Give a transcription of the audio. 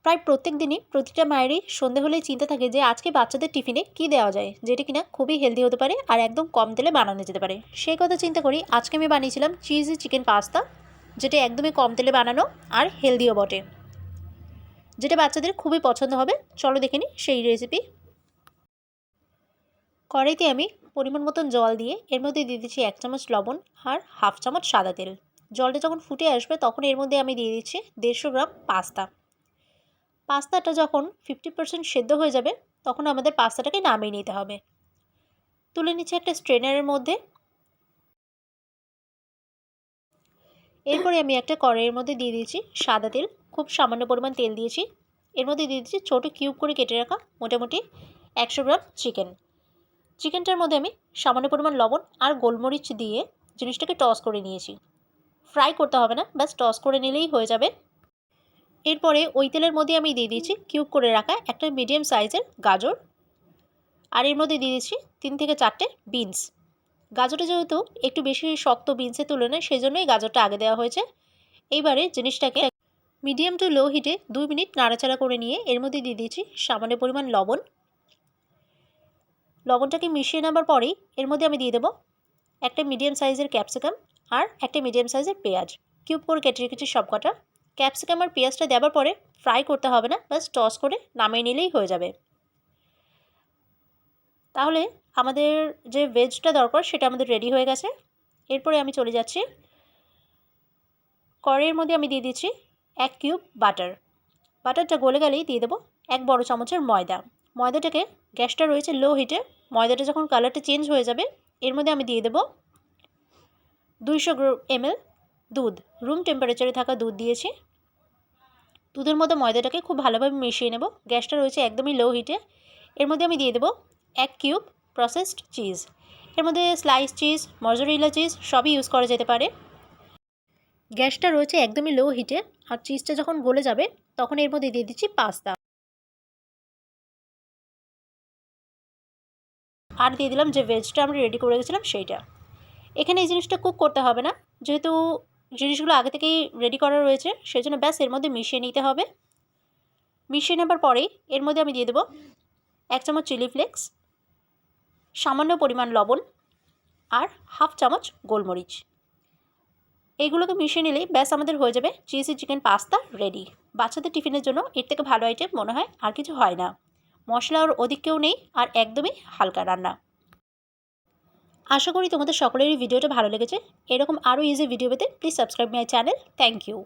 প্রায় প্রত্যেক দিনই প্রতিটা মায়েরই সন্ধে হলেই চিন্তা থাকে যে আজকে বাচ্চাদের টিফিনে কী দেওয়া যায়, যেটা কিনা খুবই হেলদি হতে পারে আর একদম কম তেলে বানানো যেতে পারে। সেই কথা চিন্তা করি আজকে আমি বানিয়েছিলাম চিজি চিকেন পাস্তা, যেটা একদমই কম তেলে বানানো আর হেলদিও বটে, যেটা বাচ্চাদের খুবই পছন্দ হবে। চলো দেখে নিই সেই রেসিপি। কড়াইতে আমি পরিমাণ মতন জল দিয়ে এর মধ্যে দিয়ে দিচ্ছি 1 চামচ লবণ আর হাফ চামচ সাদা তেল। জলটা যখন ফুটে আসবে তখন এর মধ্যে আমি দিয়ে দিচ্ছি 150 গ্রাম পাস্তা। পাস্তাটা যখন 50% সেদ্ধ হয়ে যাবে তখন আমাদের পাস্তাটাকে নামিয়ে নিতে হবে। তুলে নিচ্ছি একটা স্ট্রেনারের মধ্যে। এরপরে আমি একটা কড়াইয়ের মধ্যে দিয়ে দিয়েছি সাদা তেল, খুব সামান্য পরিমাণ তেল দিয়েছি। এর মধ্যে দিয়ে দিচ্ছি ছোটো কিউব করে কেটে রাখা মোটামুটি 100 গ্রাম চিকেন। চিকেনটার মধ্যে আমি সামান্য পরিমাণ লবণ আর গোলমরিচ দিয়ে জিনিসটাকে টস করে নিয়েছি। ফ্রাই করতে হবে না, ব্যাস টস করে নিলেই হয়ে যাবে। এরপরে ওই তেলের মধ্যে আমি দিয়ে দিয়েছি কিউব করে রাখা একটা মিডিয়াম সাইজের গাজর, আর এর মধ্যে দিয়ে দিচ্ছি 3 থেকে 4টে বিনস। গাজরটা যেহেতু একটু বেশি শক্ত বিনসের তুলনায়, সেই জন্যই গাজরটা আগে দেওয়া হয়েছে। এইবারে জিনিসটাকে মিডিয়াম টু লো হিটে 2 মিনিট নাড়াচাড়া করে নিয়ে এর মধ্যে দিয়ে দিচ্ছি সামান্য পরিমাণ লবণ। লবণটাকে মিশিয়ে নেবার পরেই এর মধ্যে আমি দিয়ে দেবো একটা মিডিয়াম সাইজের ক্যাপসিকাম আর একটা মিডিয়াম সাইজের পেঁয়াজ, কিউব করে কেটে রেখেছি সব কটা। ক্যাপসিকাম আর পেঁয়াজটা দেওয়ার পরে ফ্রাই করতে হবে না, বাস টস করে নামিয়ে নিলেই হয়ে যাবে। তাহলে আমাদের যে ভেজটা দরকার সেটা আমাদের রেডি হয়ে গেছে। এরপরে আমি চলে যাচ্ছি কড়াইয়ের মধ্যে আমি দিয়ে দিচ্ছি 1 কিউব বাটার। বাটারটা গলে গেলেই দিয়ে দেবো 1 বড় চামচের ময়দা। ময়দাটাকে গ্যাসটা রয়েছে লো হিটে। ময়দাটা যখন কালারটা চেঞ্জ হয়ে যাবে এর মধ্যে আমি দিয়ে দেবো 200 ml দুধ। রুম টেম্পারেচারে থাকা দুধ দিয়েছি। দুধের মধ্যে ময়দাটাকে খুব ভালোভাবে মিশিয়ে নেব। গ্যাসটা রয়েছে একদমই লো হিটে। এর মধ্যে আমি দিয়ে দেবো 1 কিউব প্রসেসড চিজ। এর মধ্যে স্লাইস চিজ, মজরেলা চিজ সবই ইউজ করা যেতে পারে। গ্যাসটা রয়েছে একদমই লো হিটে। আর চিজটা যখন গলে যাবে তখন এর মধ্যে দিয়ে দিচ্ছি পাস্তা, আর দিয়ে দিলাম যে ভেজটা আমরা রেডি করে রেখেছিলাম সেইটা। এখানে এই জিনিসটা কুক করতে হবে না, যেহেতু জিনিসগুলো আগে থেকেই রেডি করা রয়েছে, সেই জন্য ব্যাস এর মধ্যে মিশিয়ে নিতে হবে। মিশিয়ে নেবার পরেই এর মধ্যে আমি দিয়ে দেবো 1 চামচ চিলি ফ্লেক্স, সামান্য পরিমাণ লবণ আর হাফ চামচ গোলমরিচ। এইগুলোকে মিশিয়ে নিলেই ব্যাস আমাদের হয়ে যাবে চিজি চিকেন পাস্তা রেডি। বাচ্চাদের টিফিনের জন্য এর থেকে ভালো আইটেম মনে হয় আর কিছু হয় না। মশলা ওর অধিক কেউ নেই আর একদমই হালকা রান্না। আশা করি তোমাদের সকলেরই ভিডিওটা ভালো লেগেছে। এরকম আরও ইজি ভিডিও পেতে please subscribe my channel. Thank you.